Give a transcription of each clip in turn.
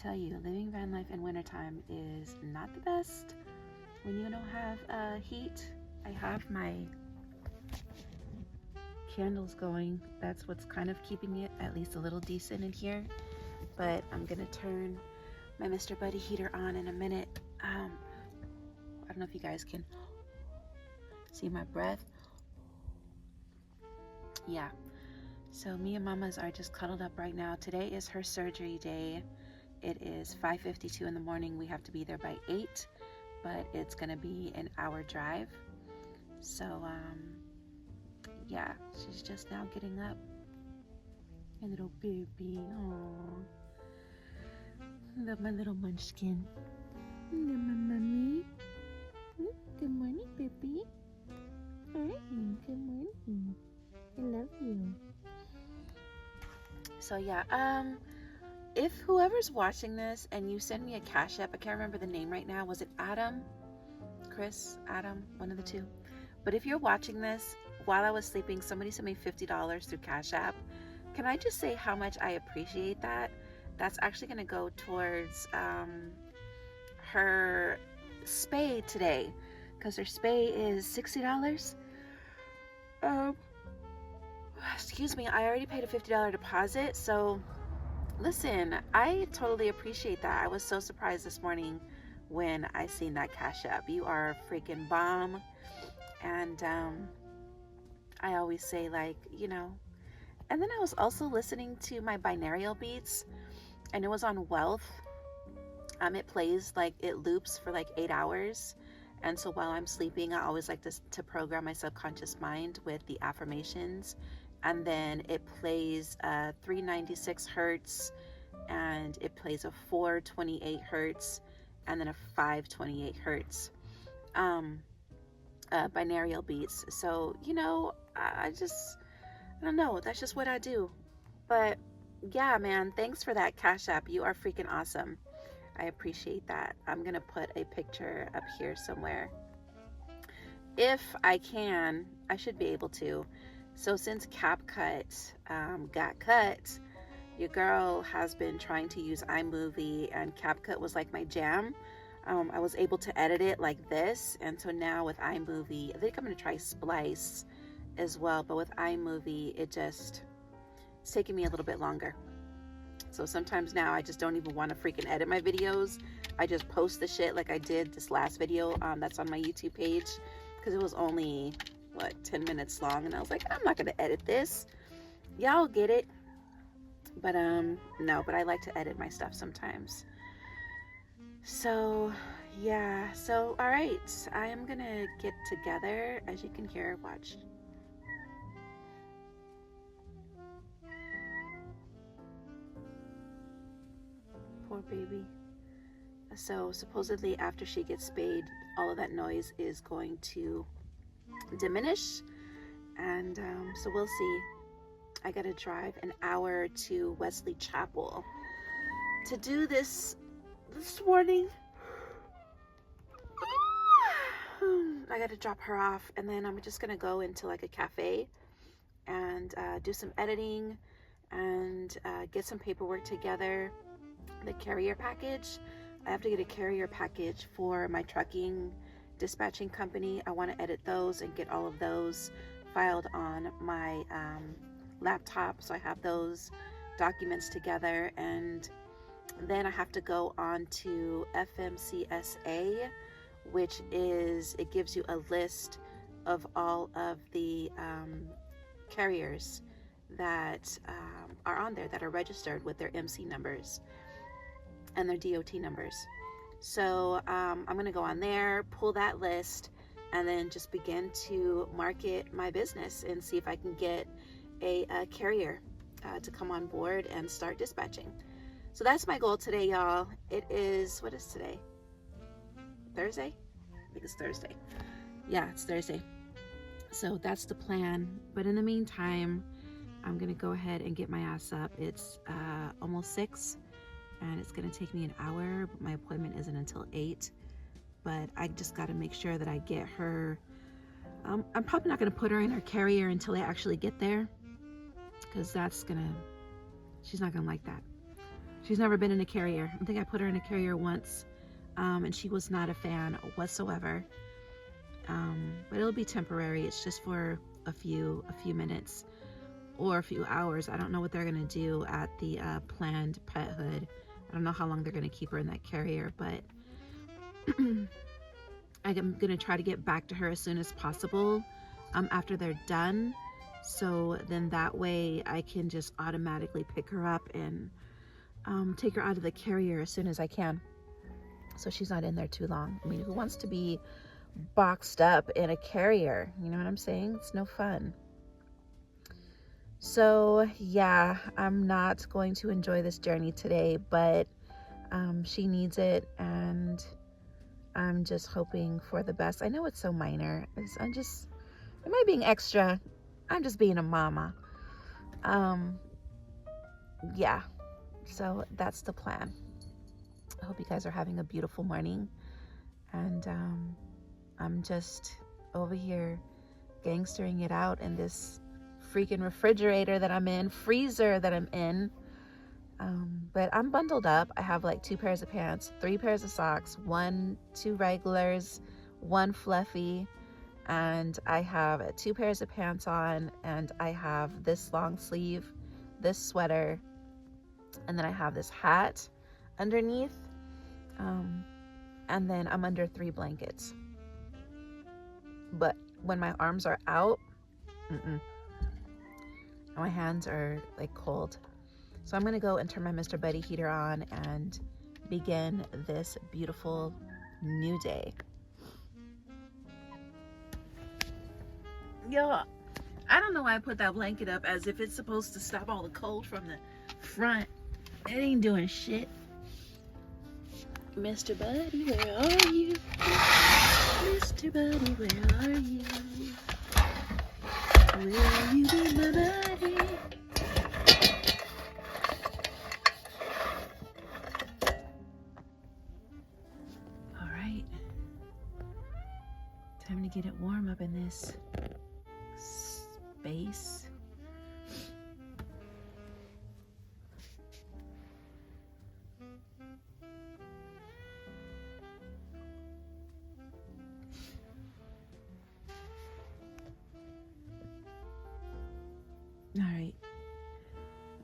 tell you, living van life in wintertime is not the best when you don't have heat. I have my candles going. That's what's kind of keeping it at least a little decent in here. But I'm gonna turn my Mr. Buddy heater on in a minute. I don't know if you guys can see my breath. Yeah, so me and mamas are just cuddled up right now. Today is her surgery day. It is 5:52 in the morning. We have to be there by 8, but it's gonna be an hour drive. So yeah, she's just now getting up. My little baby, oh, love my little munchkin. Love my mommy. Good morning, baby. Hi, good morning. I love you. So yeah, if whoever's watching this and you send me a Cash App, I can't remember the name right now. Was it Adam? Chris? Adam? One of the two. But if you're watching this while I was sleeping, somebody sent me $50 through Cash App. Can I just say how much I appreciate that? That's actually going to go towards her spay today, because her spay is $60. Excuse me, I already paid a $50 deposit, so listen, I totally appreciate that. I was so surprised this morning when I seen that Cash App. You are a freaking bomb. And I always say, like, you know, and then I was also listening to my binaural beats, and it was on Wealth. It plays, like, it loops for like 8 hours. And so while I'm sleeping, I always like to program my subconscious mind with the affirmations. And then it plays 396 hertz, and it plays a 428 hertz, and then a 528 hertz binaural beats. So, you know, I don't know, that's just what I do. But yeah, man, thanks for that Cash App. You are freaking awesome. I appreciate that. I'm gonna put a picture up here somewhere. If I can, I should be able to. So since CapCut got cut, your girl has been trying to use iMovie, and CapCut was like my jam. I was able to edit it like this, and so now with iMovie, I think I'm gonna try Splice as well, but with iMovie, it's taking me a little bit longer. So sometimes now I just don't even want to freaking edit my videos. I just post the shit like I did this last video that's on my YouTube page, because it was only, what, 10 minutes long, and I was like, I'm not gonna edit this. Y'all get it. But no, but I like to edit my stuff sometimes. So yeah, so all right, I am gonna get together. As you can hear, watch. Poor baby. So supposedly after she gets spayed, all of that noise is going to diminish, and so we'll see. I gotta drive an hour to Wesley Chapel to do this morning. I gotta drop her off, and then I'm just gonna go into like a cafe and do some editing and get some paperwork together. The carrier package, I have to get a carrier package for my trucking dispatching company. I want to edit those and get all of those filed on my laptop, so I have those documents together. And then I have to go on to FMCSA, which is, it gives you a list of all of the carriers that are on there, that are registered with their MC numbers and their DOT numbers. So I'm gonna go on there, pull that list, and then just begin to market my business and see if I can get a carrier to come on board and start dispatching. So that's my goal today, y'all. It is, what is today? Thursday? I think it's Thursday. Yeah, it's Thursday. So that's the plan. But in the meantime, I'm gonna go ahead and get my ass up. It's almost 6, and it's gonna take me an hour, but my appointment isn't until 8. But I just gotta make sure that I get her. I'm probably not gonna put her in her carrier until I actually get there, because she's not gonna like that. She's never been in a carrier. I think I put her in a carrier once, and she was not a fan whatsoever. But it'll be temporary. It's just for a few minutes or a few hours. I don't know what they're gonna do at the planned pethood. I don't know how long they're gonna keep her in that carrier, but I'm gonna try to get back to her as soon as possible after they're done. So then that way I can just automatically pick her up and take her out of the carrier as soon as I can. So she's not in there too long. I mean, who wants to be boxed up in a carrier? You know what I'm saying? It's no fun. So yeah, I'm not going to enjoy this journey today, but she needs it, and I'm just hoping for the best. I know it's so minor. Am I being extra? I'm just being a mama. Yeah, so that's the plan. I hope you guys are having a beautiful morning, and I'm just over here gangstering it out in this freaking refrigerator that I'm in, freezer that I'm in. But I'm bundled up. I have like 2 pairs of pants, 3 pairs of socks, 2 regulars, 1 fluffy, and I have 2 pairs of pants on, and I have this long sleeve, this sweater, and then I have this hat underneath, and then I'm under 3 blankets. But when my arms are out, my hands are like cold. So I'm gonna go and turn my Mr. Buddy heater on and begin this beautiful new day. Yo, I don't know why I put that blanket up as if it's supposed to stop all the cold from the front. It ain't doing shit. Mr. Buddy, where are you? Mr. Buddy, where are you? Will you be my buddy? All right. Time to get it warm up in this space. All right,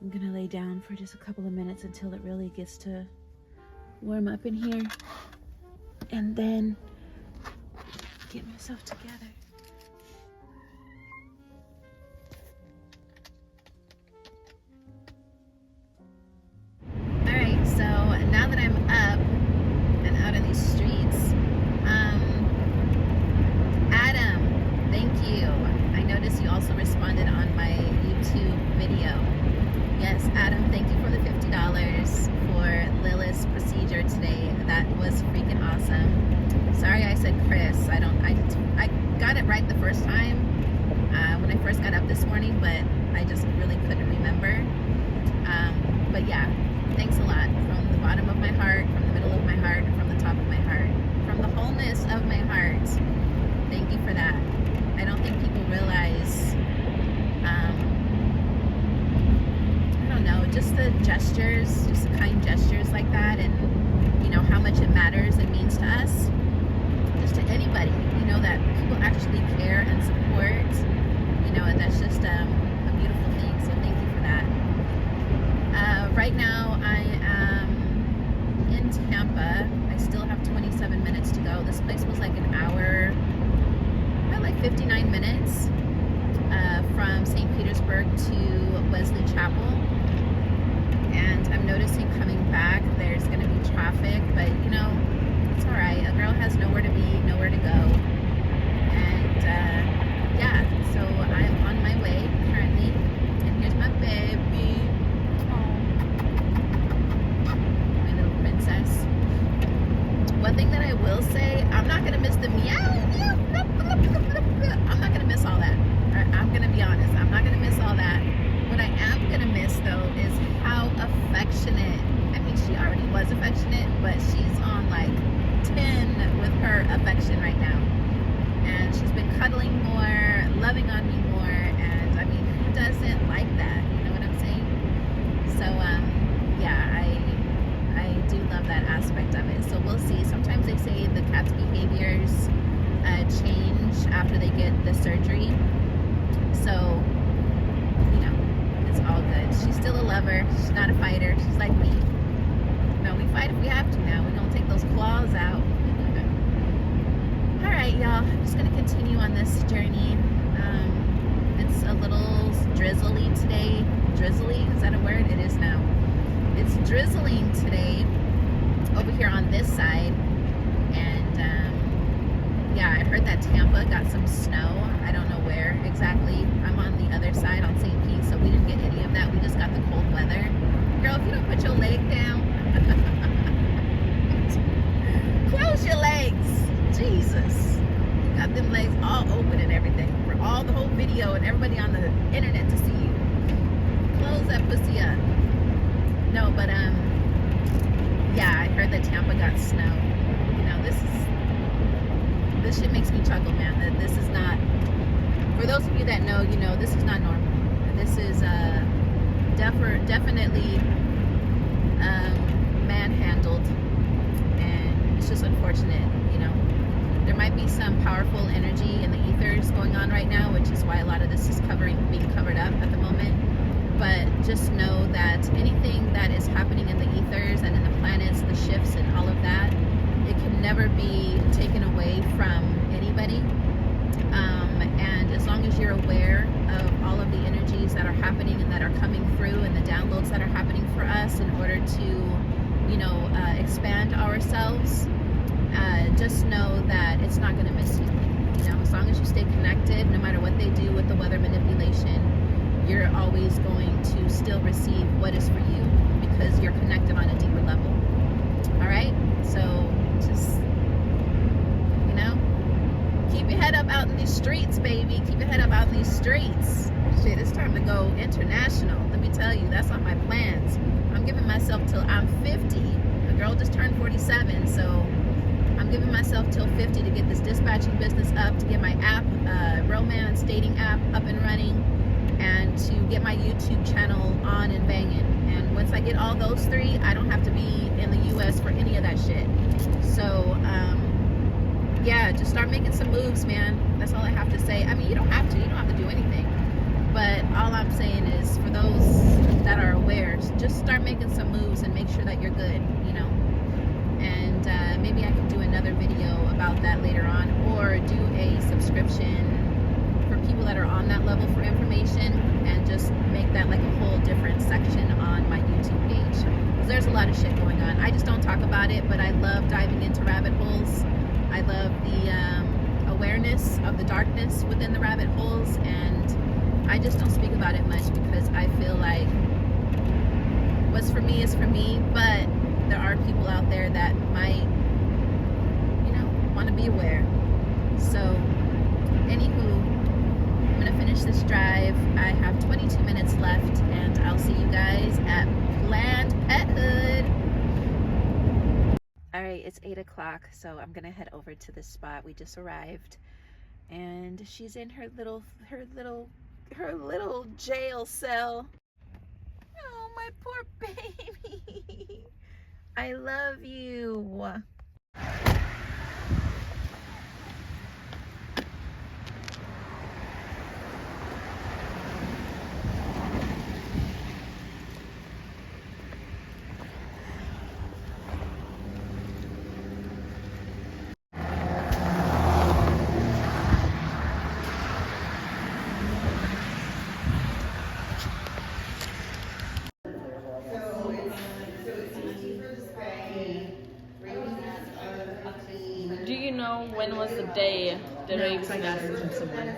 I'm gonna lay down for just a couple of minutes until it really gets to warm up in here, and then get myself together. All right, so now that I'm up and out in these streets, Adam, thank you. I noticed you also responded on my YouTube video. Yes, Adam, thank you for the $50 for Lilith's procedure today. That was freaking awesome. Sorry I said Chris. I got it right the first time when I first got up this morning, but I just really couldn't remember. But yeah, thanks a lot from the bottom of my heart, from the middle of my heart, from the top of my heart, from the wholeness of my heart. Thank you for that. I don't think people realize, I don't know, just the gestures, just the kind gestures like that, and you know how much it matters and means to us, just to anybody, you know, that people actually care and support, you know, and that's just a beautiful thing. So thank you for that. Right now I am in Tampa. I still have 27 minutes to go. This place was like an hour, about like 59 minutes from St. Petersburg to Wesley Chapel. And I'm noticing coming back there's going to be traffic, but you know, it's alright. A girl has nowhere to be, nowhere to go. And yeah, so I'm on my way currently. And here's my baby. My little princess. One thing that I will say, I'm not going to miss the meow. I'm not going to miss all that. I'm going to be honest. I'm not going to miss all that. What I am going to miss, though, is how affectionate. I mean, she already was affectionate, but she's on like 10 with her affection right now. And she's been cuddling more, loving on me more. And I mean, who doesn't like that? You know what I'm saying? So, yeah, do love that aspect of it. So we'll see. Sometimes they say the cat's behaviors change after they get the surgery. So, you know, it's all good. She's still a lover. She's not a fighter. She's like me. No, we fight if we have to now. We're going to take those claws out. All right, y'all. I'm just going to continue on this journey. It's a little drizzly today. Drizzly? Is that a word? It is now. It's drizzling today over here on this side. And, yeah, I heard that Tampa got some snow. I don't know where exactly. I'm on the other side on St. Pete, so we didn't get any of that. We just got the cold weather. Girl, if you don't put your leg down, close your legs. Jesus. Got them legs all open and everything for all the whole video and everybody on the internet to see you. Close that pussy up. No, but yeah, I heard that Tampa got snow. You know, this shit makes me chuckle, man. That this is not, for those of you that know, you know, this is not normal. This is definitely manhandled, and it's just unfortunate, you know. There might be some powerful energy in the ethers going on right now, which is why a lot of this is being covered up at the moment. But just know that anything that is happening in the ethers and in the planets, the shifts and all of that, it can never be taken away from anybody. And as long as you're aware of all of the energies that are happening and that are coming through and the downloads that are happening for us in order to, you know, expand ourselves, just know that it's not going to miss you. You know, as long as you stay connected, no matter what they do with the weather manipulation, you're always going to still receive what is for you because you're connected on a deeper level. All right? So just, you know, keep your head up out in these streets, baby. Keep your head up out in these streets. Shit, it's time to go international. Let me tell you, that's on my plans. I'm giving myself till I'm 50. The girl just turned 47, so I'm giving myself till 50 to get this dispatching business up, to get my app, romance dating app up and running, and to get my YouTube channel on and banging. And once I get all those three, I don't have to be in the US for any of that shit. So, yeah, just start making some moves, man. That's all I have to say. I mean, you don't have to do anything. But all I'm saying is, for those that are aware, just start making some moves and make sure that you're good, you know. And maybe I can do another video about that later on, or do a subscription for people that are on that level for information, and just make that like a whole different section on my YouTube page. Because there's a lot of shit going on. I just don't talk about it, but I love diving into rabbit holes. I love the awareness of the darkness within the rabbit holes, and I just don't speak about it much because I feel like what's for me is for me, but there are people out there that might, you know, want to be aware. So, anywho, I'm going to finish this drive. I have 22 minutes left, and I'll see you guys at Planned Pethood. Alright, it's 8 o'clock, so I'm going to head over to this spot. We just arrived, and she's in her little jail cell. Oh, my poor baby. I love you. Do you know when was the day the rabies I got it from someone.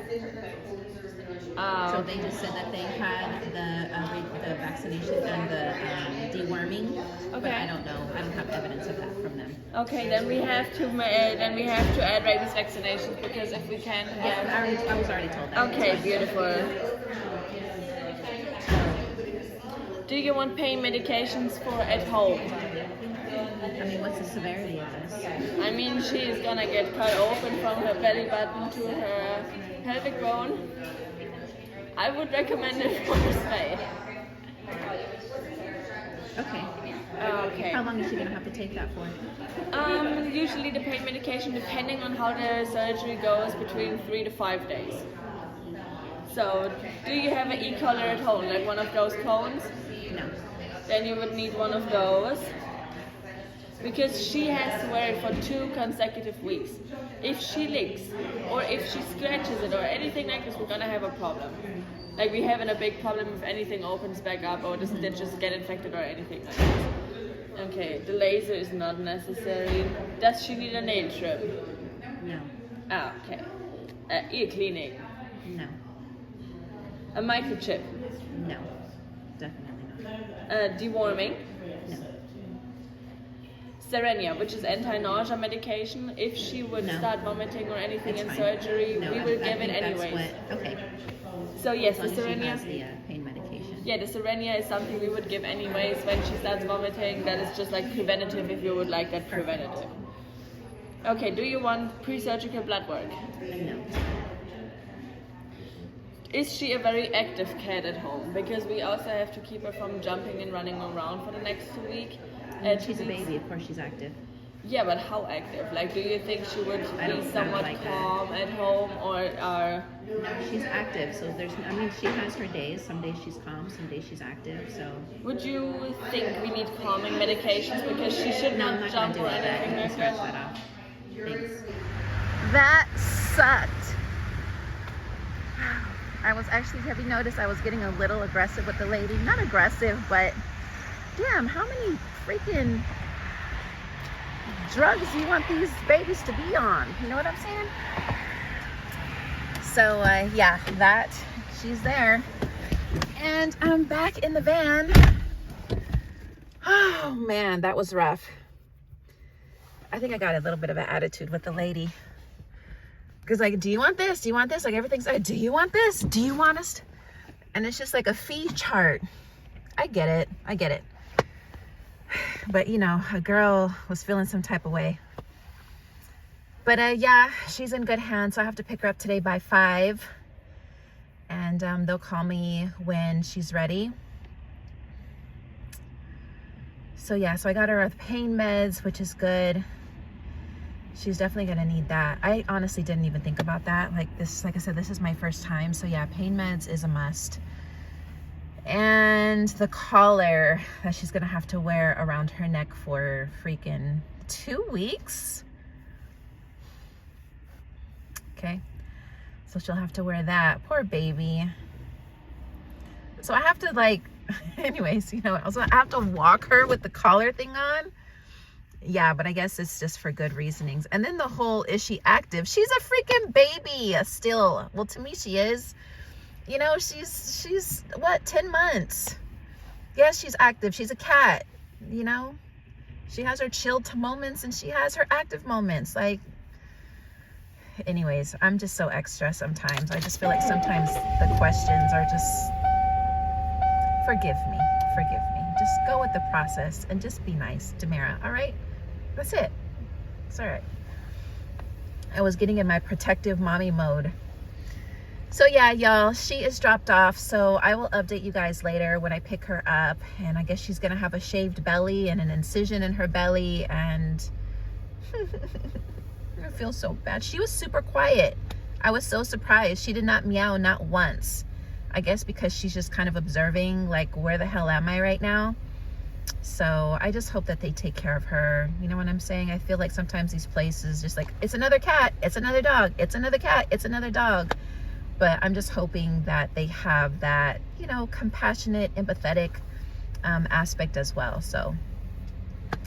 So they just said that they had the vaccination and the deworming, but I don't know. I don't have evidence of that from them. Okay, then we have to add rabies vaccinations, because if we can't get. I was already told that. Okay, beautiful. Do you want pain medications for at home? I mean, what's the severity of this? I mean, she's gonna get cut open from her belly button to her pelvic bone. I would recommend it for Spayed. Okay. Okay. How long is she gonna have to take that for? Usually the pain medication, depending on how the surgery goes, between 3 to 5 days. So, do you have an e-collar at home, like one of those cones? No. Then you would need one of those. Because she has to wear it for 2 consecutive weeks. If she licks, or if she scratches it, or anything like this, we're gonna have a problem. Like we having a big problem if anything opens back up, or the stitches get infected, or anything like that. Okay, the laser is not necessary. Does she need a nail trim? No. Ah, okay. Ear cleaning? No. A microchip? No. Definitely not. Deworming? No. Serenia, which is anti-nausea medication. If she would No. start vomiting or anything It's in fine. surgery, No, we will I give it think that's anyways. what- okay. So yes, As the long as she has Serenia. the pain medication. Yeah, the Serenia is something we would give anyways when she starts vomiting. That is just like preventative if you would like that preventative. Okay, do you want pre-surgical blood work? No. Is she a very active cat at home? Because we also have to keep her from jumping and running around for the next 2 weeks. She's a baby, of course she's active. Yeah, but how active? Like, do you think she would I don't be somewhat like that. calm at home, or No, she's active, so she has her days. Some days she's calm, some days she's active, so. would you think we need calming medications because she should No, I'm not not jump gonna do or all that. You anything can like scratch that? that off. Thanks. That sucked. I was actually, have you noticed I was getting a little aggressive with the lady? Not aggressive, but damn, how many freaking drugs do you want these babies to be on? You know what I'm saying? So yeah, that, she's there. And I'm back in the van. Oh man, that was rough. I think I got a little bit of an attitude with the lady. Because like, do you want this? Do you want this? Like everything's like, do you want this? Do you want us? And it's just like a fee chart. I get it. I get it. But you know, a girl was feeling some type of way. But yeah, she's in good hands. So I have to pick her up today by 5. And they'll call me when she's ready. So yeah, so I got her pain meds, which is good. She's definitely gonna need that. I honestly didn't even think about that. Like this, like I said, this is my first time. So yeah, pain meds is a must. And the collar that she's gonna have to wear around her neck for freaking 2 weeks. Okay, so she'll have to wear that. Poor baby. So I have to like, anyways, you know, also I have to walk her with the collar thing on. Yeah, but I guess it's just for good reasonings. And then the whole, is she active? She's a freaking baby still. Well, to me, she is. You know, she's what, 10 months? Yes, she's active. She's a cat, you know? She has her chilled moments and she has her active moments. Like, anyways, I'm just so extra sometimes. I just feel like sometimes the questions are just, forgive me. Just go with the process and just be nice, Demira, all right? That's it. It's all right. I was getting in my protective mommy mode. So yeah, y'all, she is dropped off. So I will update you guys later when I pick her up. And I guess she's gonna have a shaved belly and an incision in her belly. And I feel so bad. She was super quiet. I was so surprised. She did not meow, not once. I guess because she's just kind of observing, like, where the hell am I right now? So I just hope that they take care of her. You know what I'm saying? I feel like sometimes these places just like, it's another cat, it's another dog, it's another cat, it's another dog. But I'm just hoping that they have that, you know, compassionate, empathetic aspect as well. So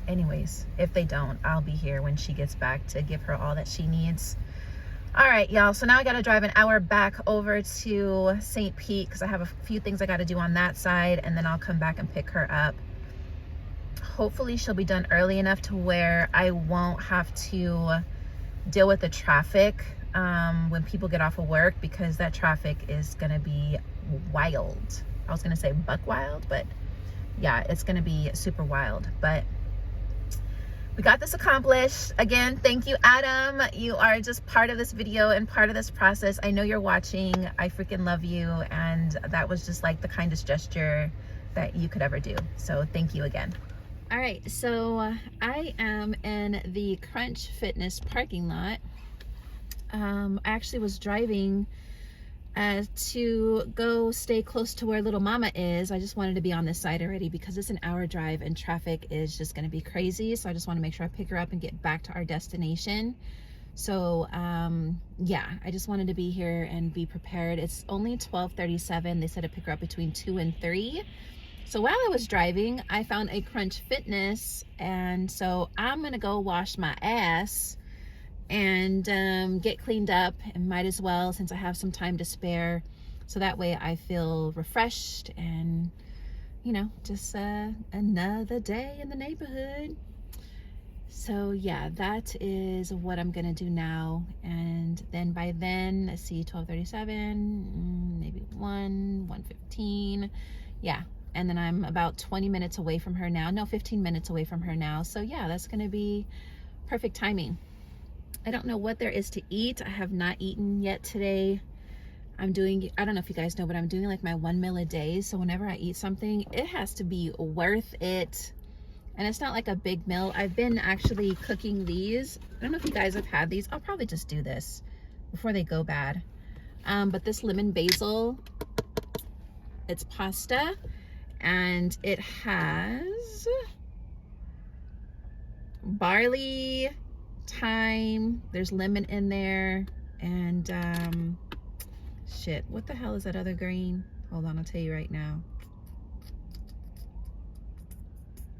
anyways, if they don't, I'll be here when she gets back to give her all that she needs. All right, y'all, so now I gotta drive an hour back over to St. Pete because I have a few things I gotta do on that side, and then I'll come back and pick her up. Hopefully she'll be done early enough to where I won't have to deal with the traffic when people get off of work, because that traffic is gonna be wild. I was gonna say buck wild, but yeah, it's gonna be super wild. But we got this accomplished. Again, thank you, Adam. You are just part of this video and part of this process. I know you're watching. I freaking love you. And that was just like the kindest gesture that you could ever do. So thank you again. All right, so I am in the Crunch Fitness parking lot. I actually was driving to go stay close to where little mama is. I just wanted to be on this side already because it's an hour drive and traffic is just going to be crazy. So I just want to make sure I pick her up and get back to our destination. So yeah, I just wanted to be here and be prepared. It's only 12:37. They said to pick her up between 2 and 3. So while I was driving, I found a Crunch Fitness, and so I'm gonna go wash my ass and get cleaned up, and might as well since I have some time to spare, so that way I feel refreshed and, you know, just another day in the neighborhood. So yeah, that is what I'm gonna do now, and then by then, let's see, 12:37, maybe 1:15, yeah. And then I'm about 20 minutes away from her now. No, 15 minutes away from her now. So yeah, that's gonna be perfect timing. I don't know what there is to eat. I have not eaten yet today. I'm doing, I don't know if you guys know, but I'm doing like my 1 meal a day. So whenever I eat something, it has to be worth it. And it's not like a big meal. I've been actually cooking these. I don't know if you guys have had these. I'll probably just do this before they go bad. But this lemon basil, it's pasta. And it has barley, thyme, there's lemon in there, and shit, what the hell is that other green? Hold on, I'll tell you right now.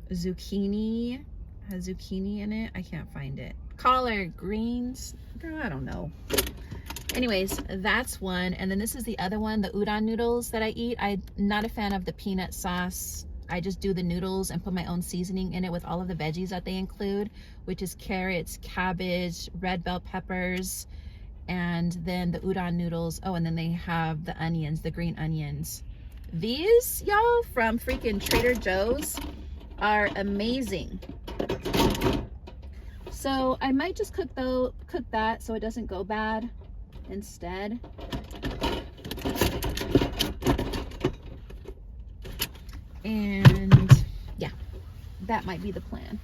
Zucchini, has zucchini in it. I can't find it. Collard greens, girl, I don't know. Anyways, that's one. And then this is the other one, the udon noodles that I eat. I'm not a fan of the peanut sauce. I just do the noodles and put my own seasoning in it with all of the veggies that they include, which is carrots, cabbage, red bell peppers, and then the udon noodles. Oh, and then they have the onions, the green onions. These, y'all, from freaking Trader Joe's are amazing. So I might just cook that so it doesn't go bad instead. And yeah, that might be the plan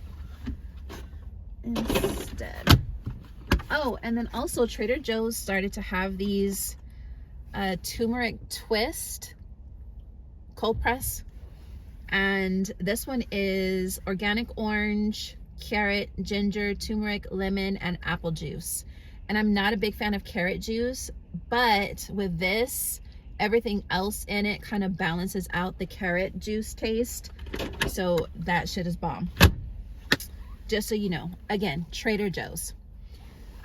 instead. Oh, and then also Trader Joe's started to have these turmeric twist cold press, and this one is organic orange, carrot, ginger, turmeric, lemon, and apple juice. And I'm not a big fan of carrot juice, but with this, everything else in it kind of balances out the carrot juice taste. So that shit is bomb. Just so you know, again, Trader Joe's.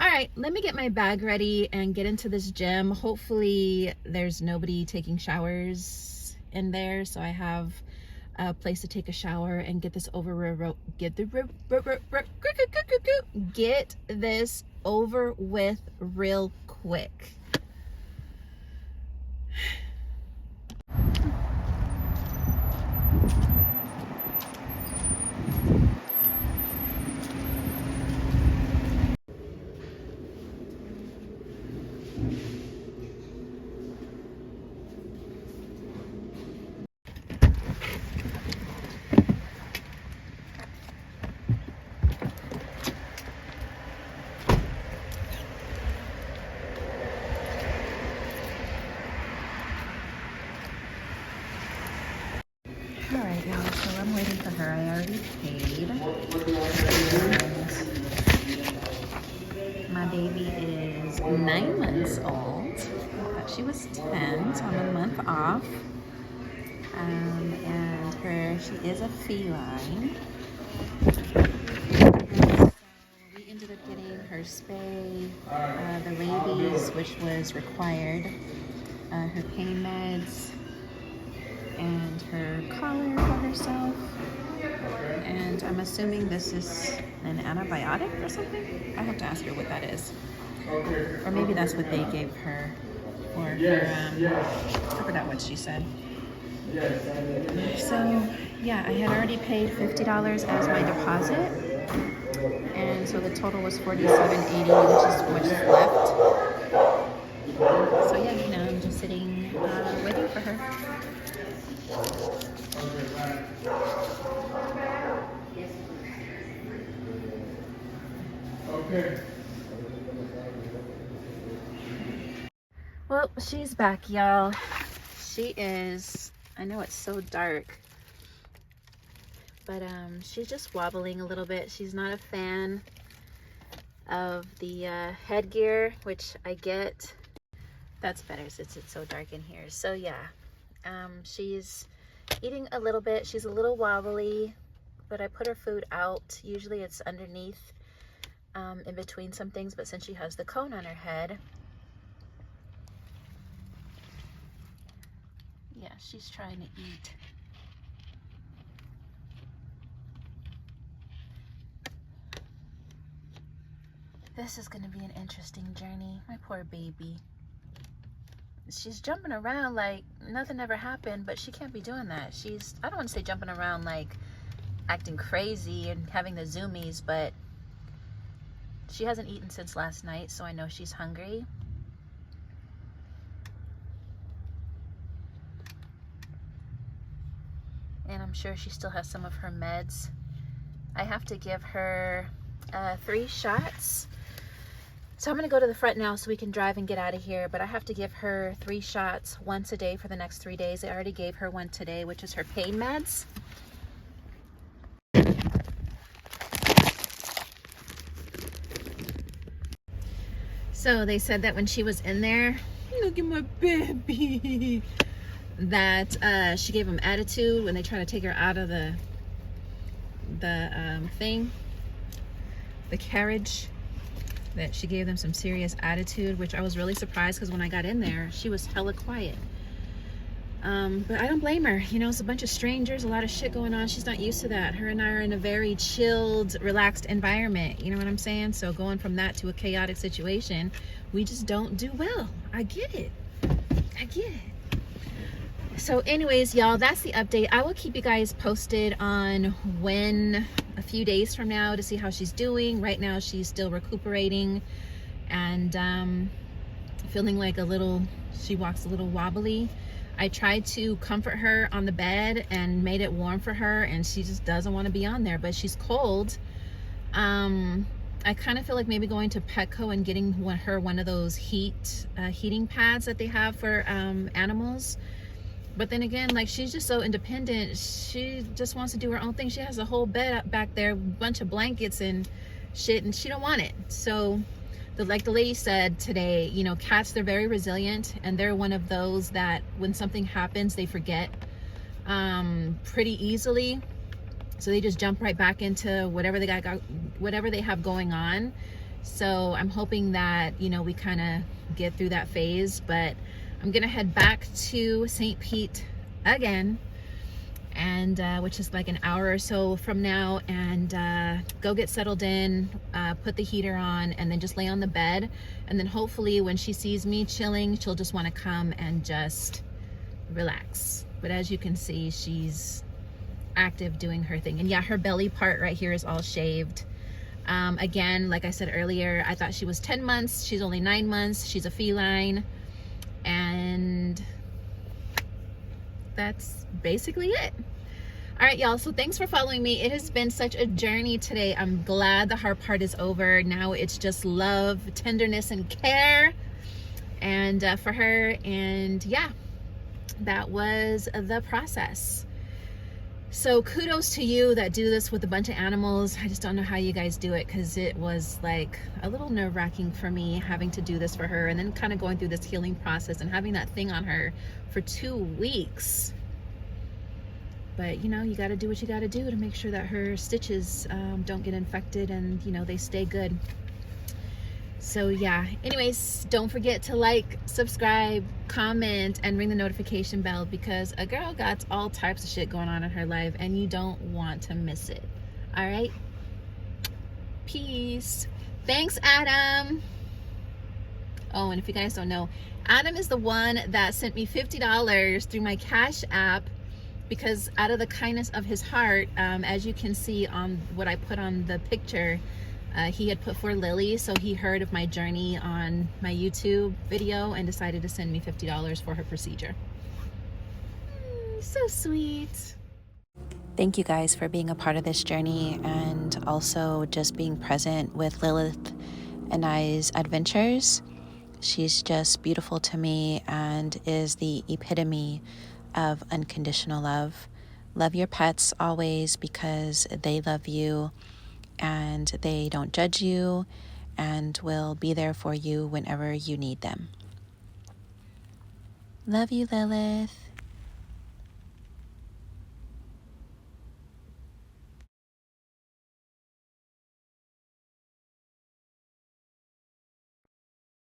All right, let me get my bag ready and get into this gym. Hopefully there's nobody taking showers in there, so I have a place to take a shower and get this over with real quick. Alright, y'all, so I'm waiting for her. I already paid. And my baby is 9 months old. I thought she was 10, so I'm a month off. And she is a feline. So we ended up getting her spay, the rabies, which was required, her pain meds, and her collar for herself. And I'm assuming this is an antibiotic or something. I have to ask her what that is. Or maybe that's what they gave her for her, I forgot what she said. So yeah, I had already paid $50 as my deposit. And so the total was $47.80, which is what's left. So yeah, you know, I'm just sitting, waiting for her. Well, she's back, y'all. She is, I know it's so dark, but she's just wobbling a little bit. She's not a fan of the headgear, which I get. That's better since it's so dark in here. So yeah, she's eating a little bit. She's a little wobbly, but I put her food out. Usually it's underneath, in between some things, but since she has the cone on her head, yeah, she's trying to eat. This is gonna be an interesting journey. My poor baby. She's jumping around like nothing ever happened, but she can't be doing that. She's, I don't want to say jumping around like acting crazy and having the zoomies, but she hasn't eaten since last night, so I know she's hungry. And I'm sure she still has some of her meds. I have to give her 3 shots. So I'm gonna go to the front now so we can drive and get out of here, but I have to give her 3 shots once a day for the next 3 days. I already gave her one today, which is her pain meds. So they said that when she was in there, look at my baby, that she gave them attitude when they try to take her out of the thing, the carriage, that she gave them some serious attitude, which I was really surprised because when I got in there, she was hella quiet. But I don't blame her. You know, it's a bunch of strangers, a lot of shit going on. She's not used to that. Her and I are in a very chilled, relaxed environment. You know what I'm saying? So going from that to a chaotic situation, we just don't do well. I get it. I get it. So anyways, y'all, that's the update. I will keep you guys posted on when, a few days from now, to see how she's doing. Right now, she's still recuperating and feeling like she walks a little wobbly. I tried to comfort her on the bed and made it warm for her, and she just doesn't want to be on there, but she's cold. I kind of feel like maybe going to Petco and getting her one of those heating pads that they have for animals. But then again, like, she's just so independent. She just wants to do her own thing. She has a whole bed back there, a bunch of blankets and shit, and she don't want it. So like the lady said today, you know, cats, they're very resilient, and they're one of those that when something happens, they forget pretty easily. So they just jump right back into whatever they have going on. So I'm hoping that, you know, we kind of get through that phase. But I'm gonna head back to St. Pete again, and which is like an hour or so from now, and go get settled in, put the heater on, and then just lay on the bed. And then hopefully when she sees me chilling, she'll just want to come and just relax. But as you can see, she's active doing her thing. And yeah, her belly part right here is all shaved. Again, like I said earlier, I thought she was 10 months. She's only 9 months. She's a feline. And that's basically it. All right, y'all, so thanks for following me. It has been such a journey today. I'm glad the hard part is over. Now it's just love, tenderness, and care, and for her. And yeah, that was the process. So kudos to you that do this with a bunch of animals. I just don't know how you guys do it, because it was like a little nerve-wracking for me having to do this for her, and then kind of going through this healing process and having that thing on her for 2 weeks. But you know, you got to do what you got to do to make sure that her stitches don't get infected, and you know, they stay good. So yeah, anyways, don't forget to like, subscribe, comment, and ring the notification bell, because a girl got all types of shit going on in her life and you don't want to miss it. All right, peace. Thanks, Adam. Oh, and if you guys don't know, Adam is the one that sent me $50 through my Cash App, because out of the kindness of his heart, as you can see on what I put on the picture, he had put for Lily, so he heard of my journey on my YouTube video and decided to send me $50 for her procedure. So sweet. Thank you guys for being a part of this journey and also just being present with Lilith and I's adventures. She's just beautiful to me and is the epitome of unconditional love. Love your pets always because they love you and they don't judge you and will be there for you whenever you need them. Love you, Lilith.